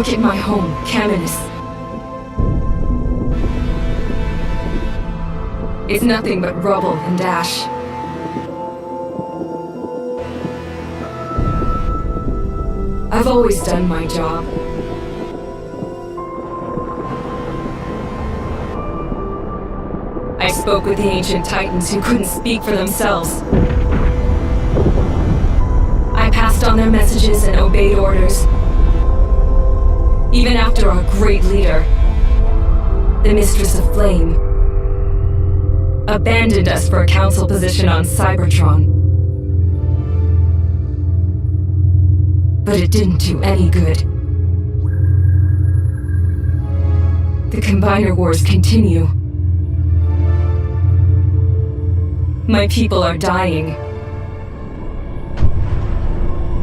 Look at my home, Caminus. It's nothing but rubble and ash. I've always done my job. I spoke with the ancient titans who couldn't speak for themselves. I passed on their messages and obeyed orders. Even after our great leader, the Mistress of Flame, abandoned us for a council position on Cybertron. But it didn't do any good. The Combiner Wars continue. My people are dying.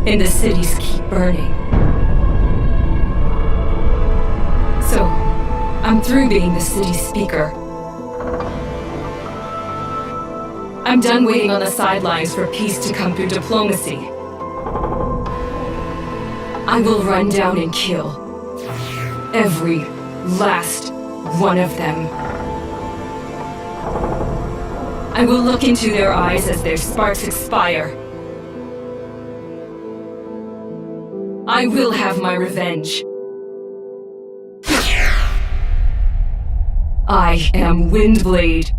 And the cities keep burning. So, I'm through being the city speaker. I'm done waiting on the sidelines for peace to come through diplomacy. I will run down and kill every last one of them. I will look into their eyes as their sparks expire. I will have my revenge. I am Windblade.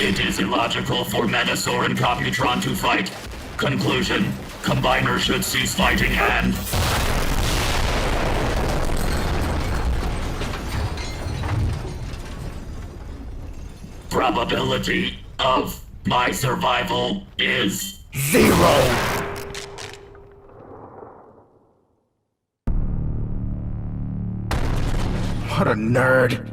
It is illogical for Metasaur and Computron to fight. Conclusion: Combiner should cease fighting and... Probability of my survival is 0. What a nerd.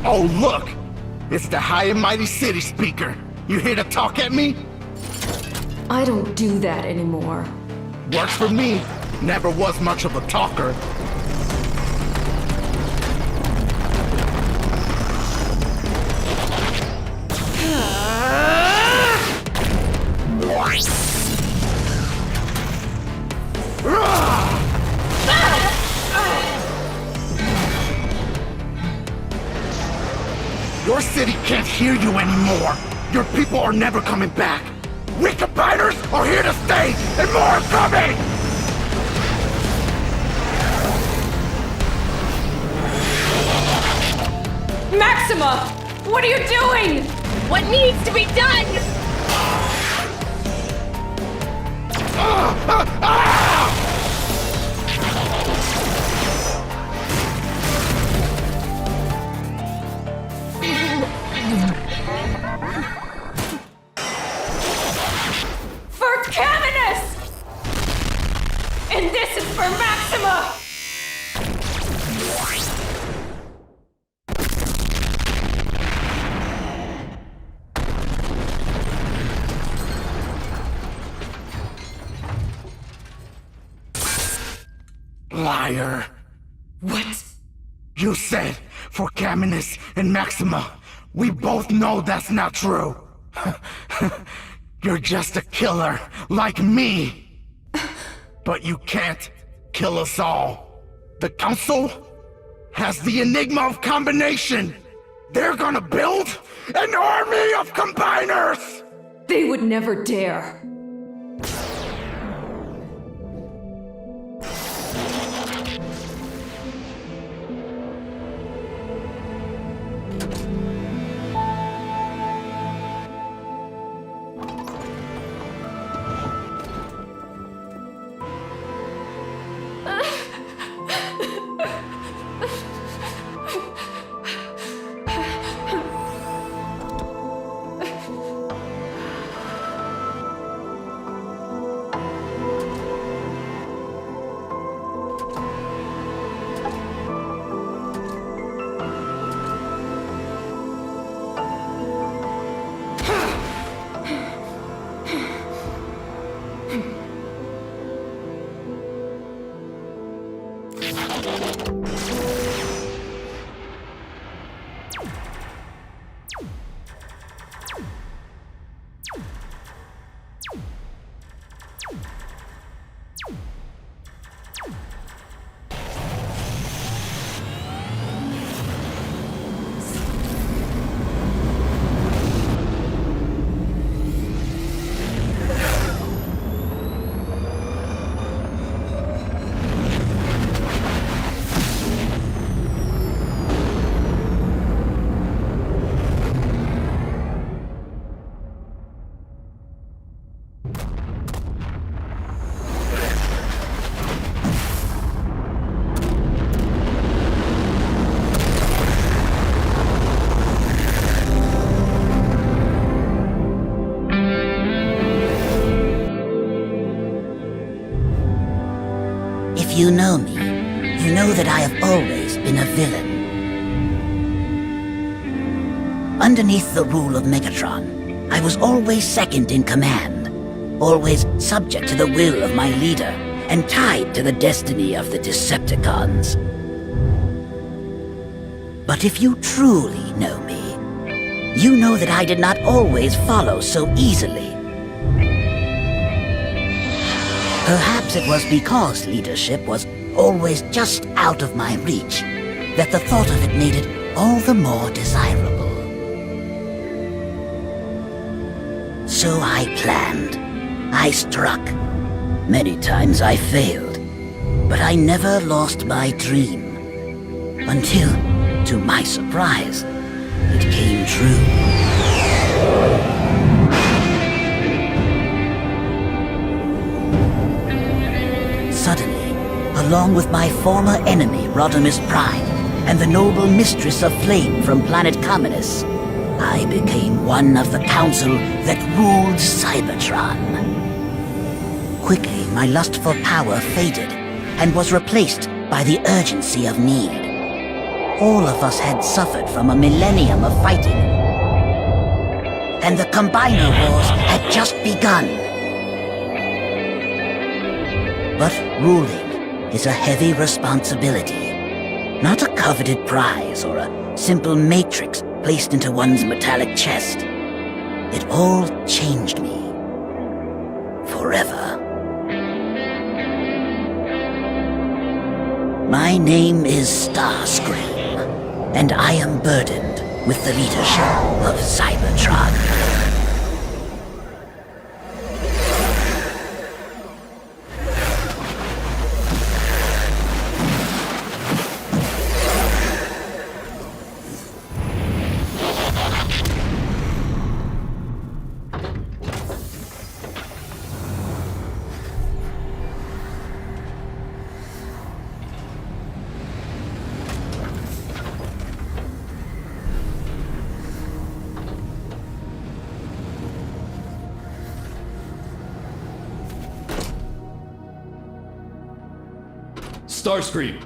Oh, look! It's the high and mighty city speaker. You here to talk at me? I don't do that anymore. Works for me. Never was much of a talker. Your city can't hear you anymore. Your people are never coming back. We combiners are here to stay, and more are coming! Maxima! What are you doing? What needs to be done? For Caminus! And this is for Maxima! Liar. What? You said for Caminus and Maxima. We both know that's not true. You're just a killer, like me! But you can't kill us all. The Council has the Enigma of Combination! They're gonna build an army of combiners! They would never dare. If you know me, you know that I have always been a villain. Underneath the rule of Megatron, I was always second in command, always subject to the will of my leader, and tied to the destiny of the Decepticons. But if you truly know me, you know that I did not always follow so easily. Perhaps it was because leadership was always just out of my reach that the thought of it made it all the more desirable. So I planned. I struck. Many times I failed, but I never lost my dream. Until, to my surprise, it came true. Suddenly, along with my former enemy, Rodimus Prime, and the noble mistress of flame from planet Communus, I became one of the council that ruled Cybertron. Quickly, my lust for power faded, and was replaced by the urgency of need. All of us had suffered from a millennium of fighting, and the Combiner Wars had just begun. But ruling is a heavy responsibility, not a coveted prize or a simple matrix placed into one's metallic chest. It all changed me. Forever. My name is Starscream, and I am burdened with the leadership of Cybertron. Starscream,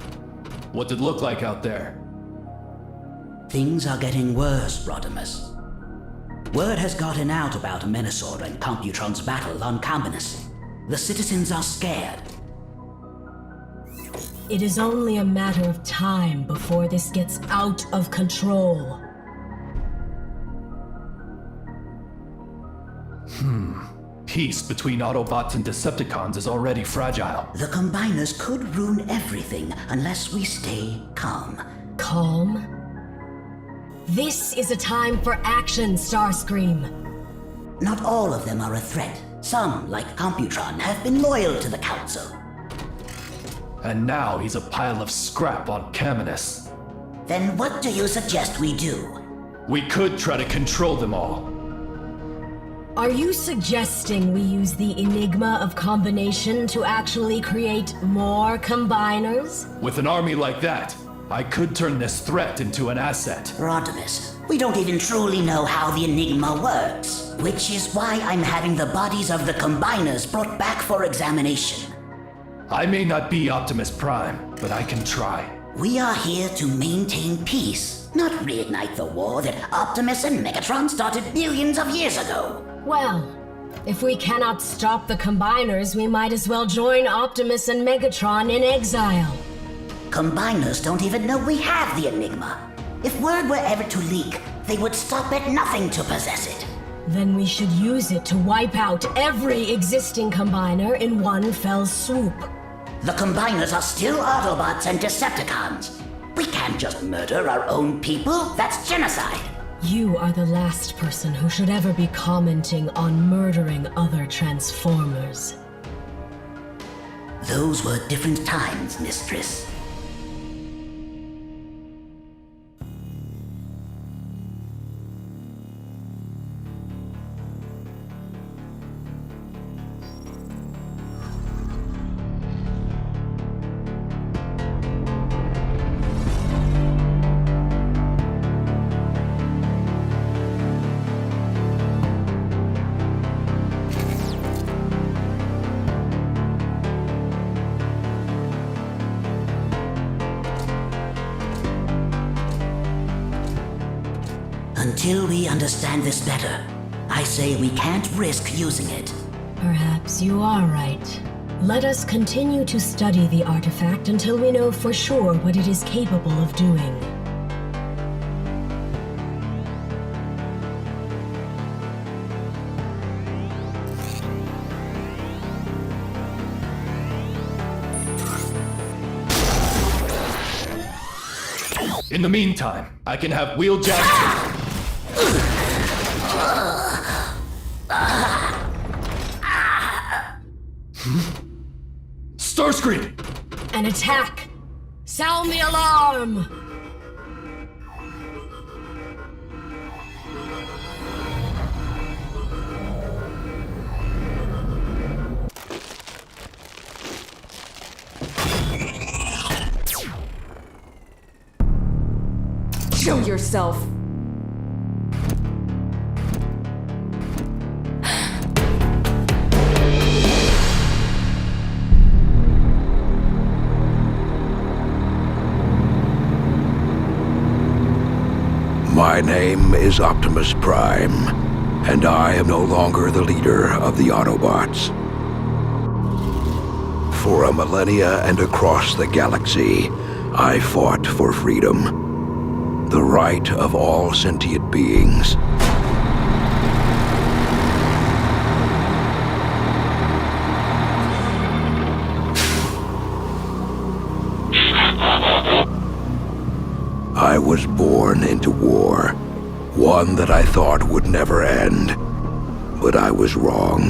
what did it look like out there? Things are getting worse, Rodimus. Word has gotten out about Menasor and Computron's battle on Communus. The citizens are scared. It is only a matter of time before this gets out of control. peace between Autobots and Decepticons is already fragile. The Combiners could ruin everything unless we stay calm. Calm? This is a time for action, Starscream. Not all of them are a threat. Some, like Computron, have been loyal to the Council. And now he's a pile of scrap on Caminus. Then what do you suggest we do? We could try to control them all. Are you suggesting we use the Enigma of Combination to actually create more Combiners? With an army like that, I could turn this threat into an asset. Rodimus, we don't even truly know how the Enigma works. Which is why I'm having the bodies of the Combiners brought back for examination. I may not be Optimus Prime, but I can try. We are here to maintain peace, not reignite the war that Optimus and Megatron started billions of years ago. Well, if we cannot stop the Combiners, we might as well join Optimus and Megatron in exile. Combiners don't even know we have the Enigma. If word were ever to leak, they would stop at nothing to possess it. Then we should use it to wipe out every existing Combiner in one fell swoop. The Combiners are still Autobots and Decepticons. We can't just murder our own people. That's genocide. You are the last person who should ever be commenting on murdering other Transformers. Those were different times, Mistress. Until we understand this better, I say we can't risk using it. Perhaps you are right. Let us continue to study the artifact until we know for sure what it is capable of doing. In the meantime, I can have Wheeljack. Starscream! An attack! Sound the alarm! Show yourself! My name is Optimus Prime, and I am no longer the leader of the Autobots. For a millennia and across the galaxy, I fought for freedom, the right of all sentient beings. I was born into war, one that I thought would never end, but I was wrong.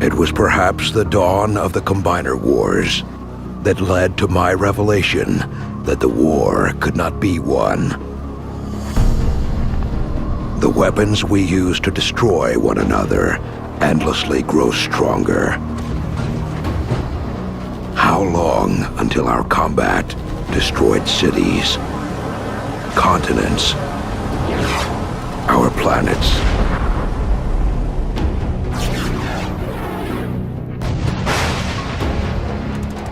It was perhaps the dawn of the Combiner Wars that led to my revelation that the war could not be won. The weapons we use to destroy one another endlessly grow stronger. How long until our combat destroyed cities, continents, our planets?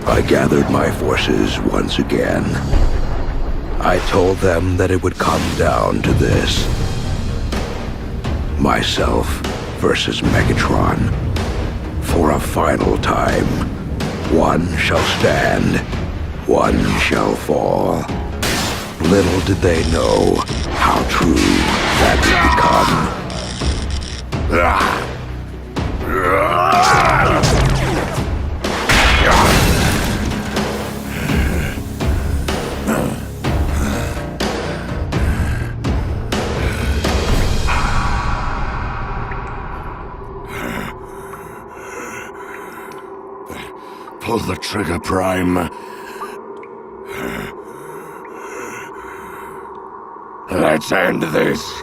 I gathered my forces once again. I told them that it would come down to this. Myself versus Megatron. For a final time, one shall stand, one shall fall. Little did they know how true that would become. Pull the trigger, Prime. Let's end this.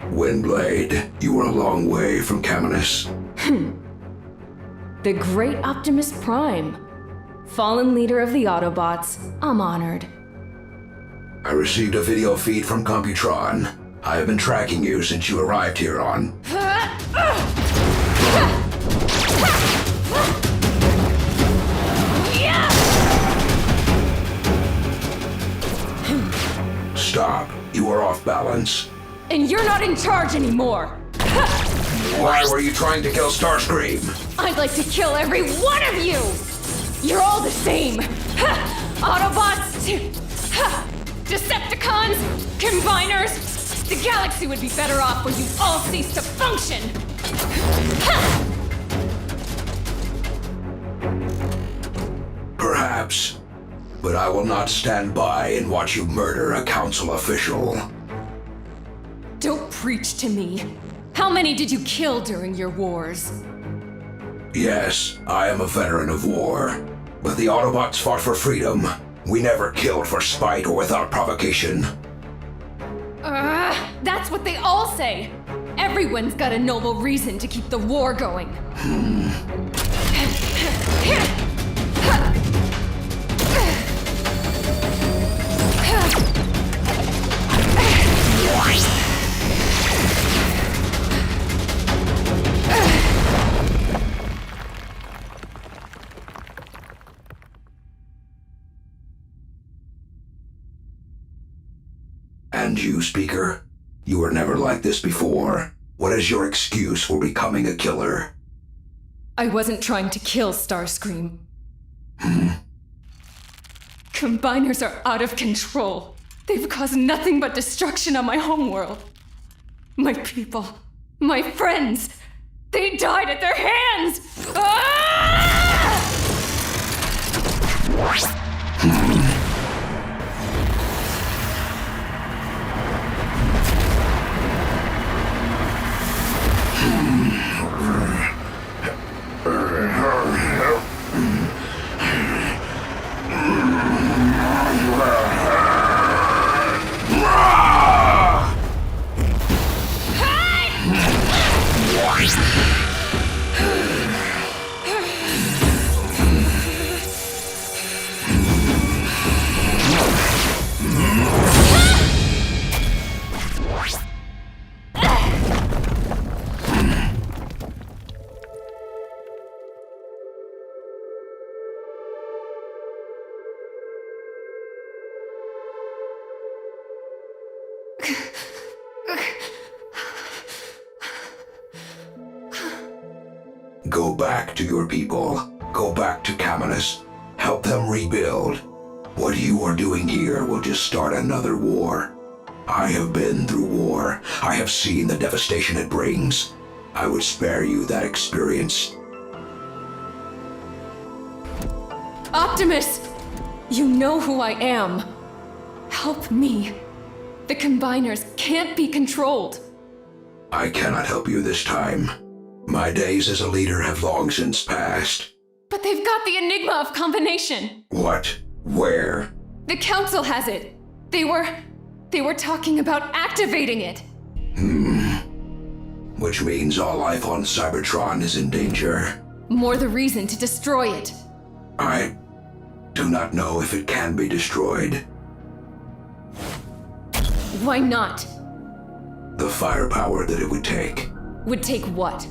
Windblade, you were a long way from Caminus. The great Optimus Prime. Fallen leader of the Autobots. I'm honored. I received a video feed from Computron. I have been tracking you since you arrived here on. Stop. You are off balance. And you're not in charge anymore! Why were you trying to kill Starscream? I'd like to kill every one of you! You're all the same! Autobots! Decepticons! Combiners! The galaxy would be better off when you all cease to function! Perhaps. But I will not stand by and watch you murder a council official. Don't preach to me. How many did you kill during your wars? Yes, I am a veteran of war. But the Autobots fought for freedom. We never killed for spite or without provocation. That's what they all say. Everyone's got a noble reason to keep the war going. And you, Speaker? You were never like this before. What is your excuse for becoming a killer? I wasn't trying to kill Starscream. Combiners are out of control. They've caused nothing but destruction on my homeworld. My people, my friends, they died at their hands! Go back to your people. Go back to Caminus. Help them rebuild. What you are doing here will just start another war. I have been through war. I have seen the devastation it brings. I would spare you that experience. Optimus! You know who I am. Help me. The Combiners can't be controlled. I cannot help you this time. My days as a leader have long since passed. But they've got the Enigma of Combination. What? Where? The Council has it. They were They were talking about activating it! Which means all life on Cybertron is in danger. More the reason to destroy it. I do not know if it can be destroyed. Why not? The firepower that it would take. Would take what?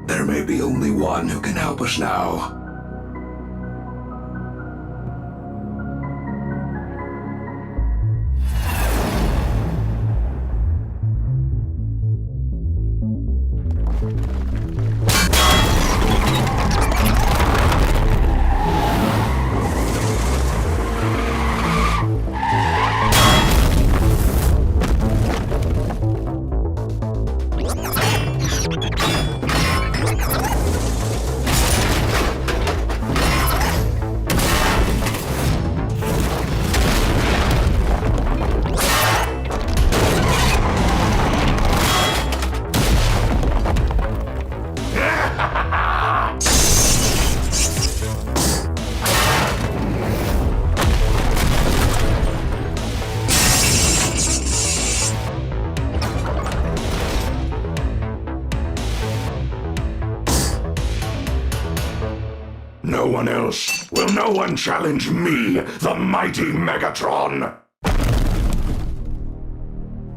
There may be only one who can help us now. No one else. Will no one challenge me, the mighty Megatron?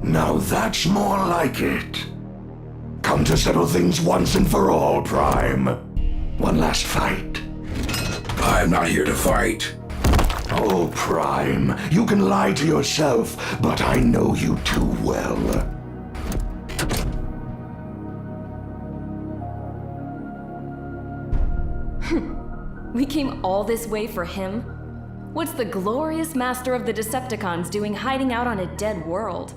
Now that's more like it. Come to settle things once and for all, Prime. One last fight. I'm not here to fight. Oh, Prime, you can lie to yourself, but I know you too well. We came all this way for him? What's the glorious master of the Decepticons doing hiding out on a dead world?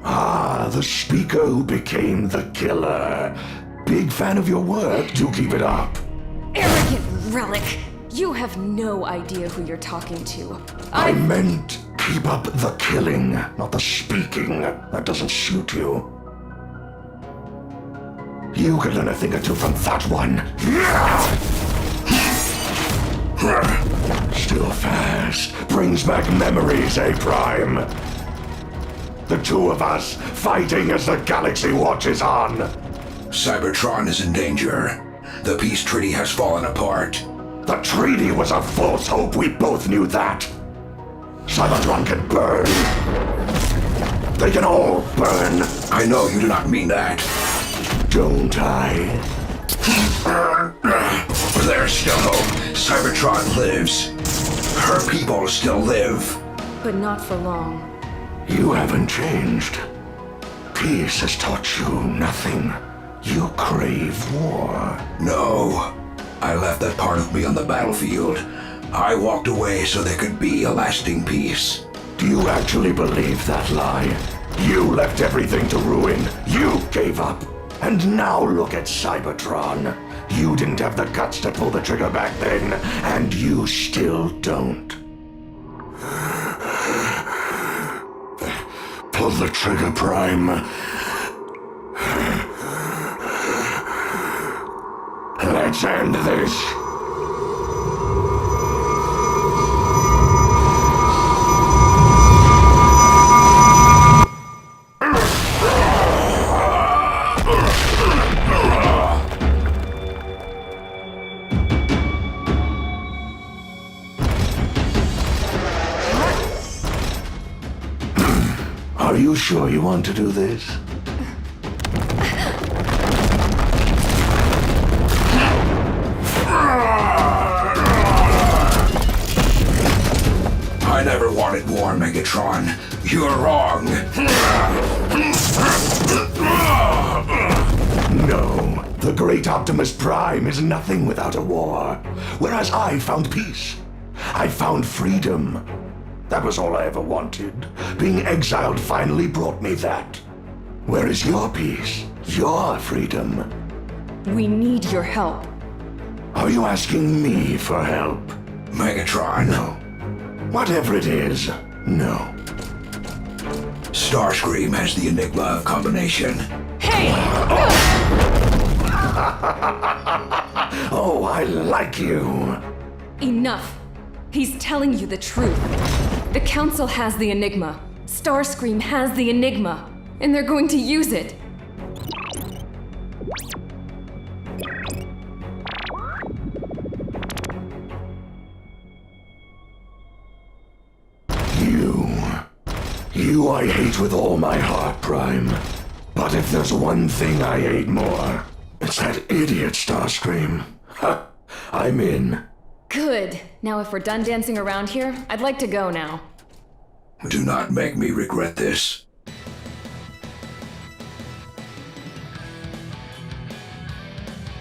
Ah, the speaker who became the killer. Big fan of your work, do keep it up. Arrogant relic! You have no idea who you're talking to. I meant keep up the killing, not the speaking. That doesn't suit you. You could learn a thing or two from that one. Still fast. Brings back memories, eh, Prime? The two of us fighting as the galaxy watches on. Cybertron is in danger. The peace treaty has fallen apart. The treaty was a false hope, we both knew that. Cybertron can burn. They can all burn. I know you do not mean that. Don't I? There's still hope. Cybertron lives. Her people still live. But not for long. You haven't changed. Peace has taught you nothing. You crave war. No. I left that part of me on the battlefield. I walked away so there could be a lasting peace. Do you actually believe that lie? You left everything to ruin. You gave up. And now look at Cybertron. You didn't have the guts to pull the trigger back then, and you still don't. Pull the trigger, Prime. Let's end this. Are you sure you want to do this? I never wanted war, Megatron. You're wrong. No, the great Optimus Prime is nothing without a war. Whereas I found peace. I found freedom. That was all I ever wanted. Being exiled finally brought me that. Where is your peace? Your freedom? We need your help. Are you asking me for help? Megatron. No. Whatever it is, no. Starscream has the Enigma of combination. Hey! Oh, I like you. Enough. He's telling you the truth. The Council has the Enigma. Starscream has the Enigma. And they're going to use it. You I hate with all my heart, Prime. But if there's one thing I hate more, it's that idiot Starscream. Ha! I'm in. Good. Now if we're done dancing around here, I'd like to go now. Do not make me regret this.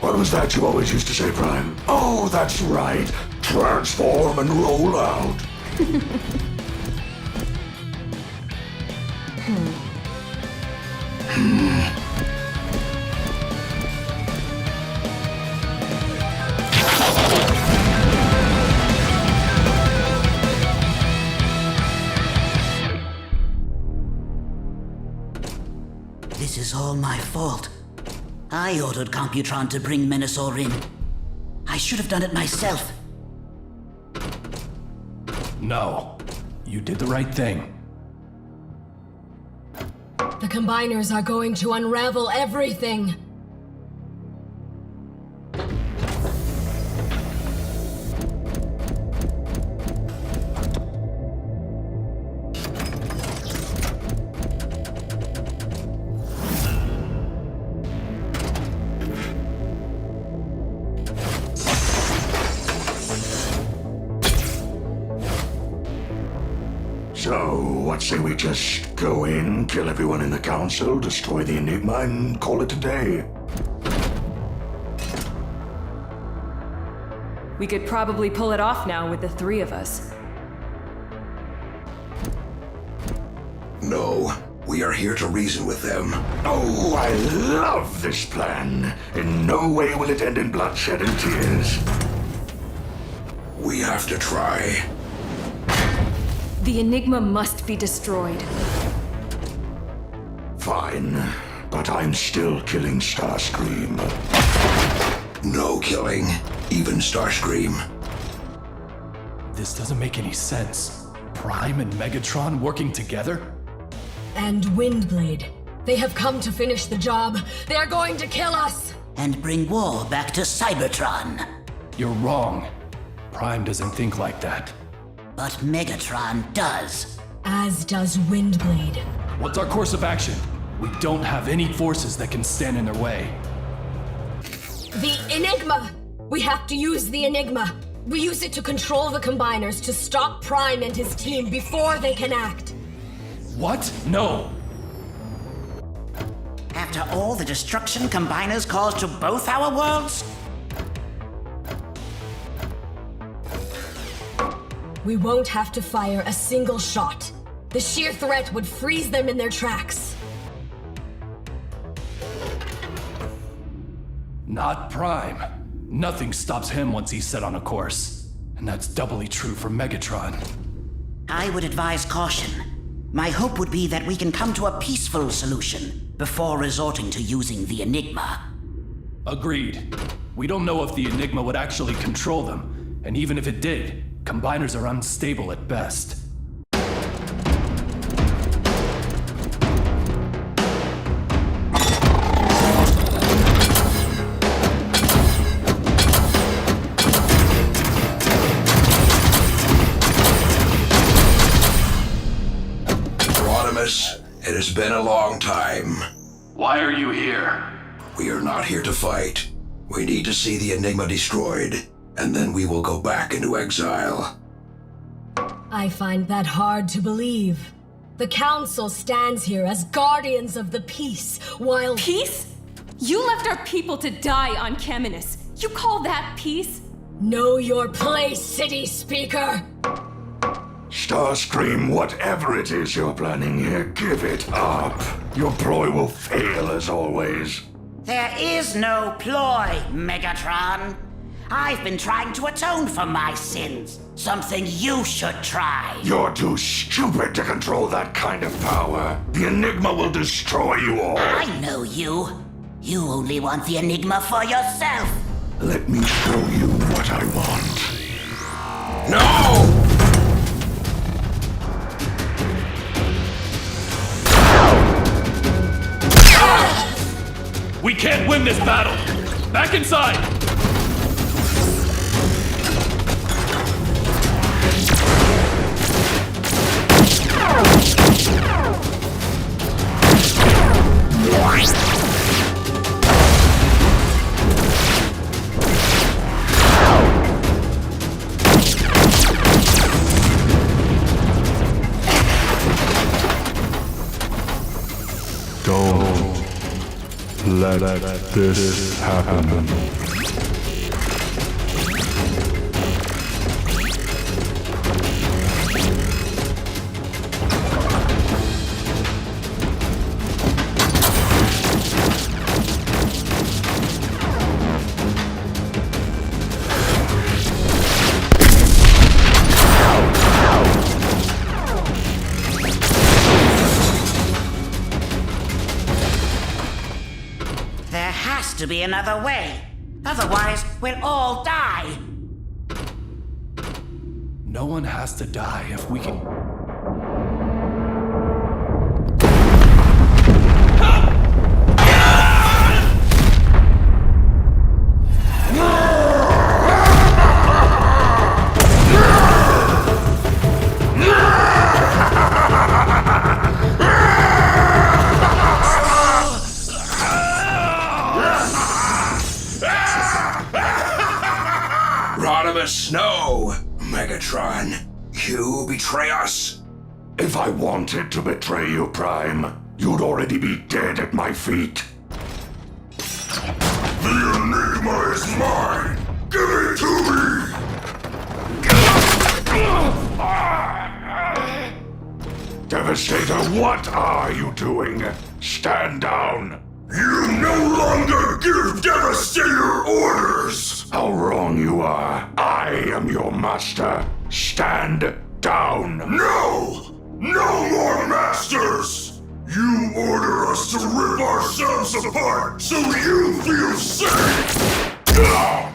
What was that you always used to say, Prime? Oh, that's right. Transform and roll out. This is all my fault. I ordered Computron to bring Menasor in. I should have done it myself. No. You did the right thing. The Combiners are going to unravel everything. So, what say we just go in, kill everyone in the Council, destroy the Enigma, and call it a day? We could probably pull it off now with the three of us. No, we are here to reason with them. Oh, I love this plan. In no way will it end in bloodshed and tears. We have to try. The Enigma must be destroyed. Fine, but I'm still killing Starscream. No killing, even Starscream. This doesn't make any sense. Prime and Megatron working together? And Windblade. They have come to finish the job. They are going to kill us! And bring war back to Cybertron. You're wrong. Prime doesn't think like that. But Megatron does. As does Windblade. What's our course of action? We don't have any forces that can stand in their way. The Enigma! We have to use the Enigma. We use it to control the Combiners to stop Prime and his team before they can act. What? No! After all the destruction Combiners caused to both our worlds? We won't have to fire a single shot. The sheer threat would freeze them in their tracks. Not Prime. Nothing stops him once he's set on a course. And that's doubly true for Megatron. I would advise caution. My hope would be that we can come to a peaceful solution before resorting to using the Enigma. Agreed. We don't know if the Enigma would actually control them, and even if it did, Combiners are unstable at best. Rodimus, it has been a long time. Why are you here? We are not here to fight. We need to see the Enigma destroyed, and then we will go back into exile. I find that hard to believe. The Council stands here as guardians of the peace, while— Peace? You left our people to die on Caminus. You call that peace? Know your place, City Speaker! Starscream, whatever it is you're planning here, give it up. Your ploy will fail as always. There is no ploy, Megatron. I've been trying to atone for my sins. Something you should try. You're too stupid to control that kind of power. The Enigma will destroy you all. I know you. You only want the Enigma for yourself. Let me show you what I want. No! We can't win this battle! Back inside! Don't let this happen. There has to be another way. Otherwise, we'll all die. No one has to die if we can... Rodimus, no! Megatron, you betray us? If I wanted to betray you, Prime, you'd already be dead at my feet. The Enigma is mine! Give it to me! Devastator, what are you doing? Stand down. You no longer give Devastator orders! How wrong you are. I am your master. Stand down. No! No more masters! You order us to rip ourselves apart so you feel safe! Now,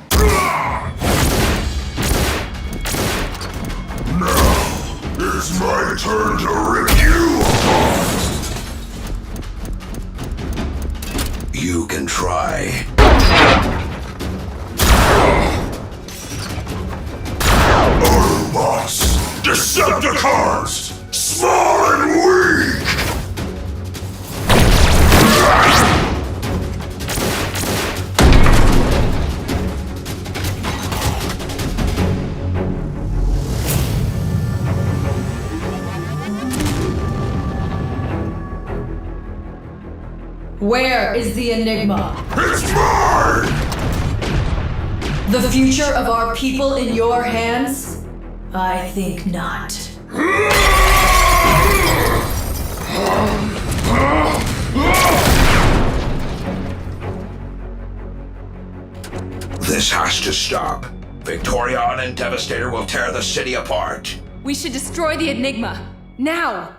it's my turn to rip you apart! You can try. Autobots! Decepticons! Small and weak! Where is the Enigma? It's mine! The future of our people in your hands? I think not. This has to stop. Victorion and Devastator will tear the city apart. We should destroy the Enigma. Now!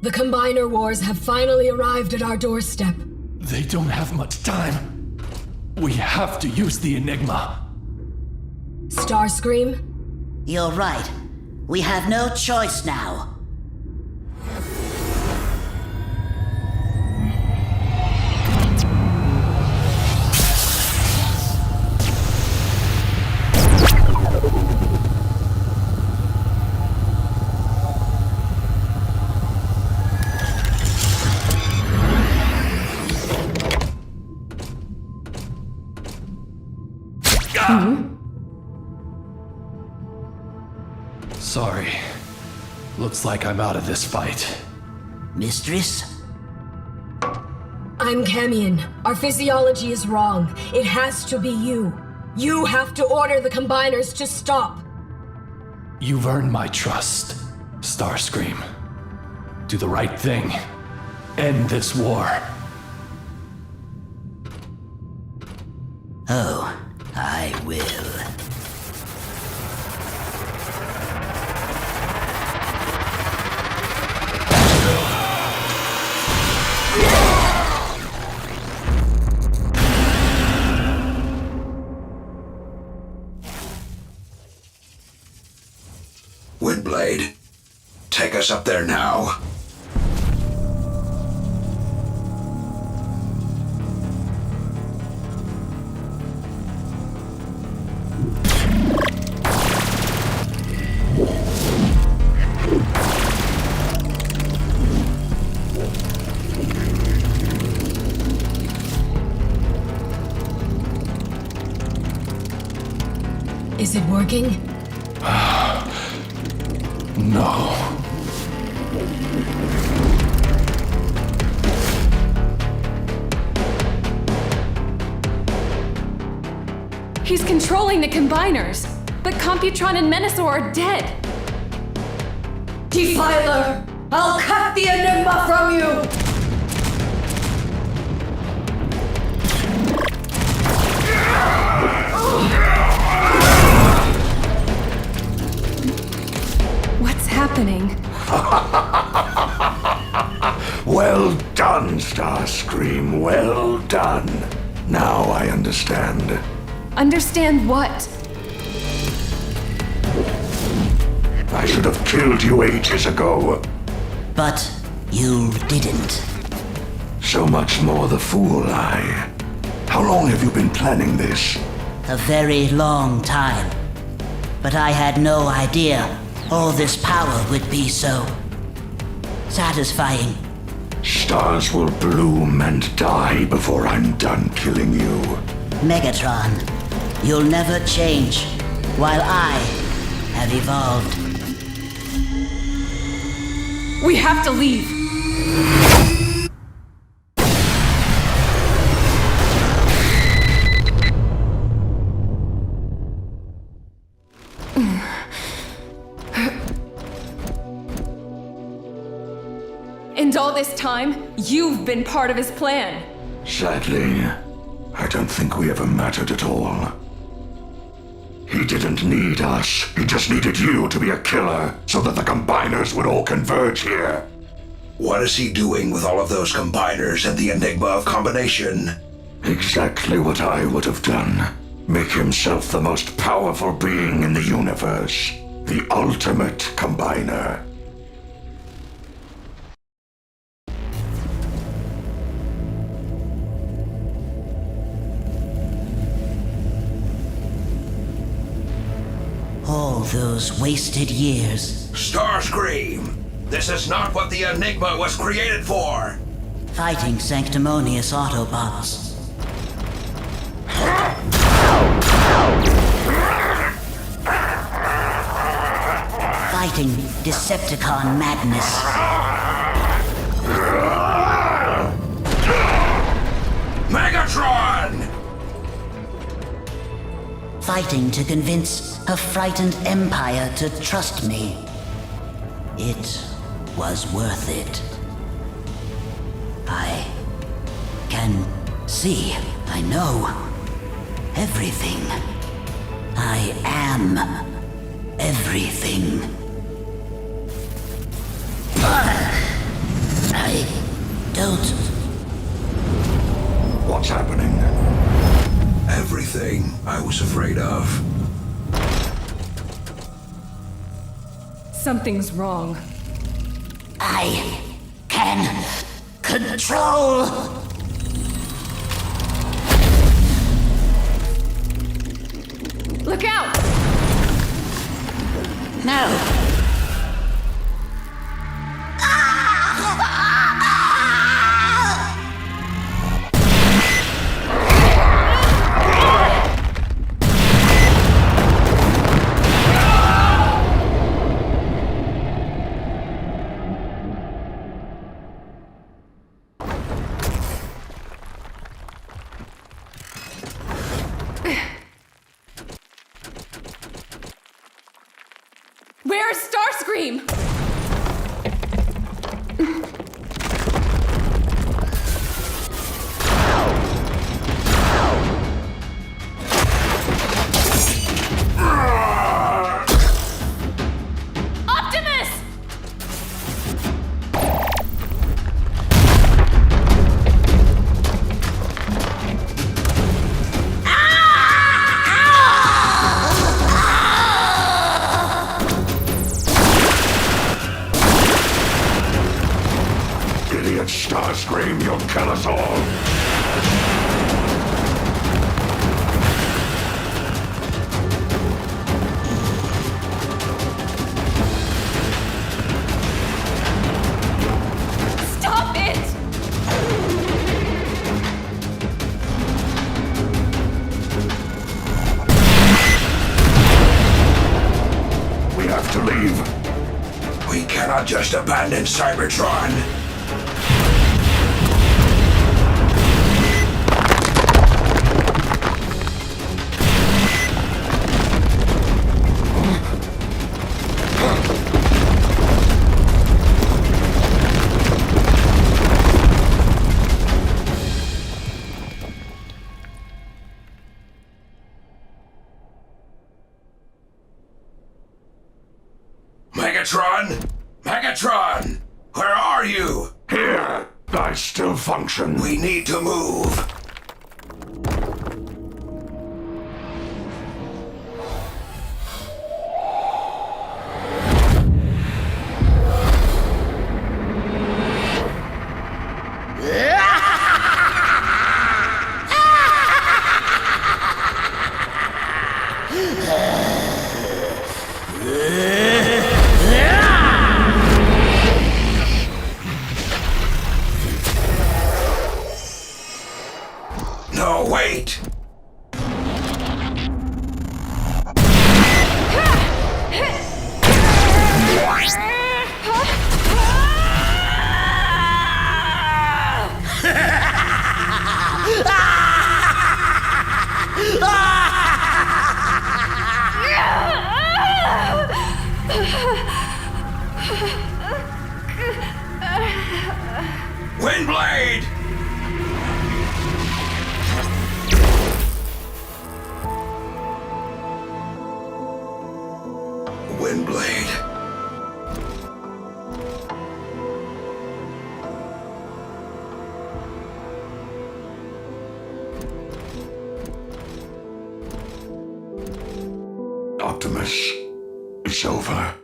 The Combiner Wars have finally arrived at our doorstep. They don't have much time. We have to use the Enigma. Starscream? You're right. We have no choice now. Sorry. Looks like I'm out of this fight. Mistress? I'm Camion. Our physiology is wrong. It has to be you. You have to order the Combiners to stop. You've earned my trust, Starscream. Do the right thing. End this war. Oh, I will. Windblade. Take us up there now. Is it working? No. He's controlling the Combiners, but Computron and Menasor are dead. Defiler, I'll cut the Enigma from you! What's happening? Well done, Starscream. Well done. Now I understand. Understand what? I should have killed you ages ago. But you didn't. So much more the fool I. How long have you been planning this? A very long time. But I had no idea all this power would be so satisfying. Stars will bloom and die before I'm done killing you. Megatron, you'll never change while I have evolved. We have to leave. And all this time, you've been part of his plan. Sadly, I don't think we ever mattered at all. He didn't need us. He just needed you to be a killer so that the Combiners would all converge here. What is he doing with all of those Combiners and the Enigma of Combination? Exactly what I would have done. Make himself the most powerful being in the universe. The ultimate Combiner. All those wasted years. Starscream! This is not what the Enigma was created for! Fighting sanctimonious Autobots. Fighting Decepticon madness. Megatron! Fighting to convince a frightened empire to trust me. It was worth it. I can see, I know everything. I am everything. I don't. What's happening? Everything I was afraid of. Something's wrong. I can control. Look out! No. Where's Starscream? Optimus! Starscream, you'll kill us all! Stop it! We have to leave. We cannot just abandon Cybertron. Megatron? Megatron! Where are you? Here, I still function. We need to move. No, wait! Windblade! Windblade. Optimus, it's over.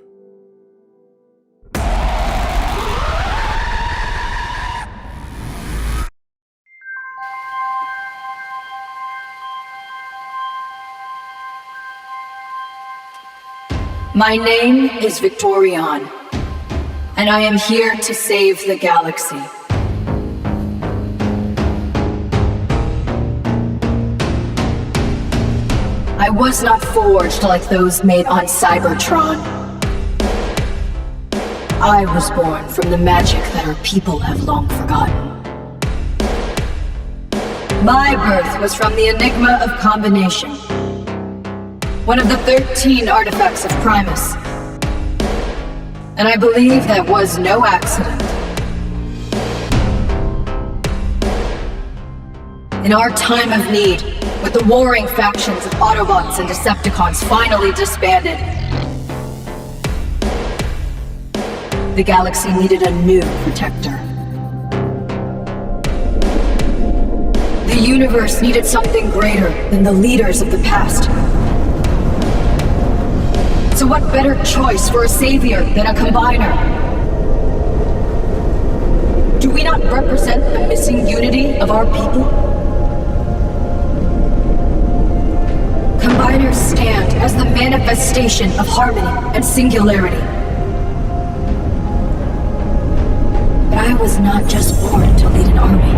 My name is Victorion, and I am here to save the galaxy. I was not forged like those made on Cybertron. I was born from the magic that our people have long forgotten. My birth was from the Enigma of Combination, one of the 13 artifacts of Primus. And I believe that was no accident. In our time of need, with the warring factions of Autobots and Decepticons finally disbanded, the galaxy needed a new protector. The universe needed something greater than the leaders of the past. So what better choice for a savior than a combiner? Do we not represent the missing unity of our people? Combiners stand as the manifestation of harmony and singularity. But I was not just born to lead an army.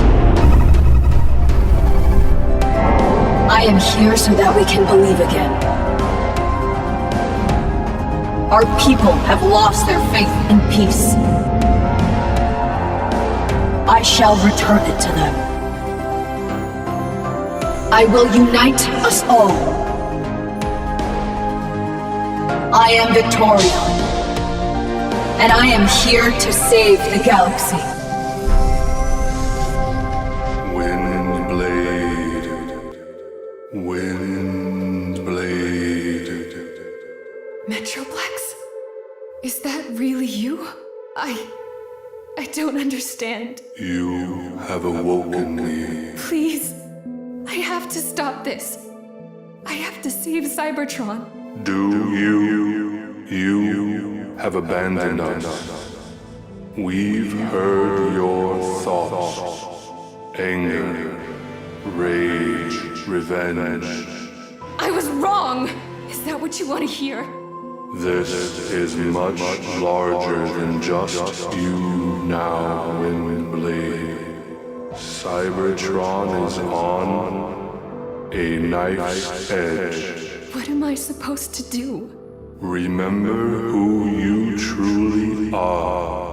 I am here so that we can believe again. Our people have lost their faith in peace. I shall return it to them. I will unite us all. I am Victorion, and I am here to save the galaxy. Metroplex? Is that really you? I don't understand. You have awoken me. Please, I have to stop this. I have to save Cybertron. Do you? You have abandoned us. We've heard your thoughts. Anger, rage, revenge. I was wrong! Is that what you want to hear? This is much larger than just you now, Windblade. Cybertron is on a knife's edge. What am I supposed to do? Remember who you truly are.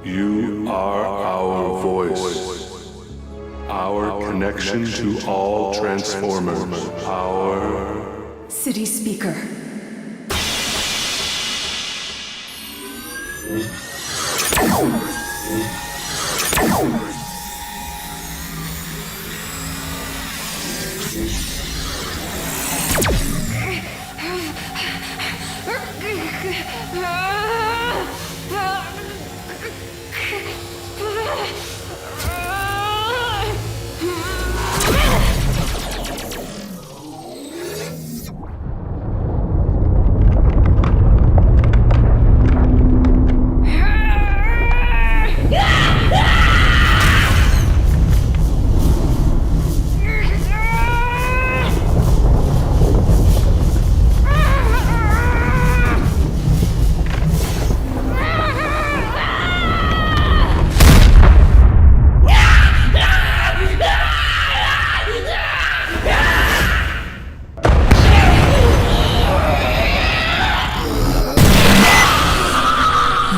You are our voice, our connection to all Transformers, our City Speaker.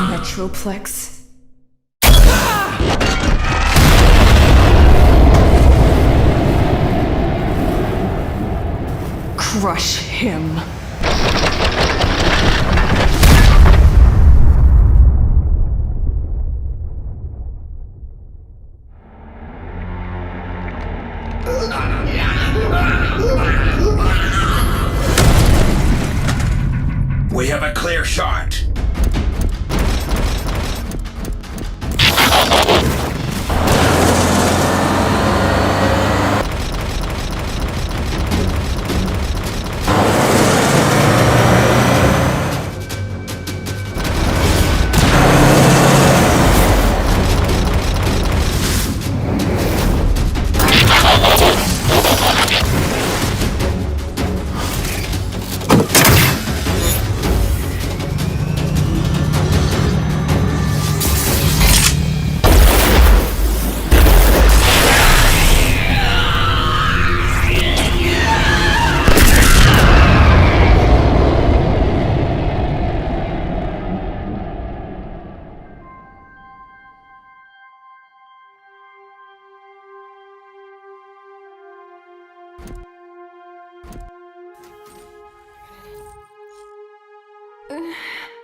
Metroplex. Crush him. We have a clear shot.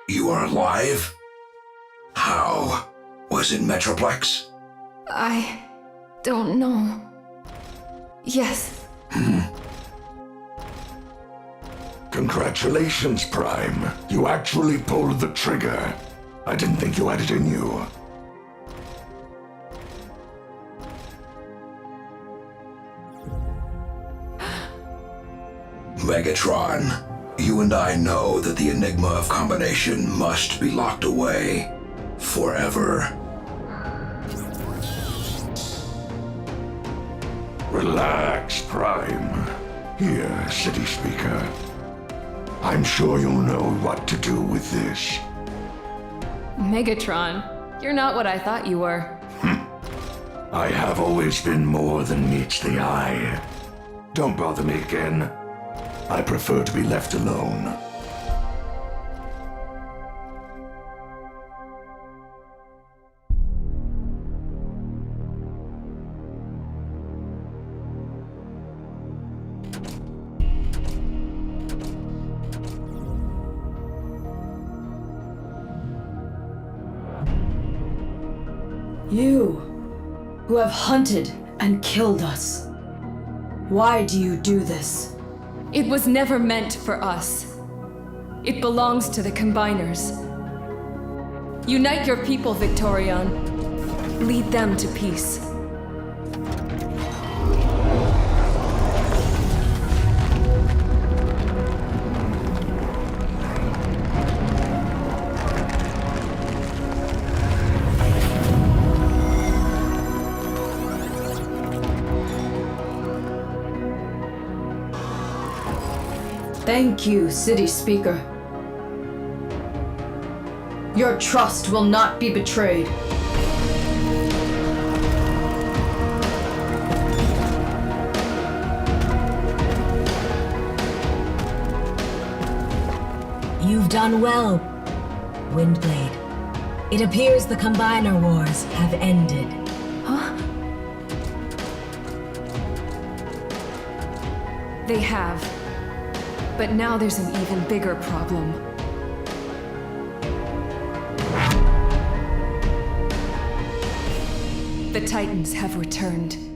You are alive? How? Was it Metroplex? I don't know. Yes. Congratulations, Prime. You actually pulled the trigger. I didn't think you had it in you. Megatron, you and I know that the Enigma of Combination must be locked away. Forever. Relax, Prime. Here, City Speaker. I'm sure you'll know what to do with this. Megatron, you're not what I thought you were. I have always been more than meets the eye. Don't bother me again. I prefer to be left alone. You, who have hunted and killed us. Why do you do this? It was never meant for us. It belongs to the Combiners. Unite your people, Victorion. Lead them to peace. Thank you, City Speaker. Your trust will not be betrayed. You've done well, Windblade. It appears the Combiner Wars have ended. Huh? They have. But now there's an even bigger problem. The Titans have returned.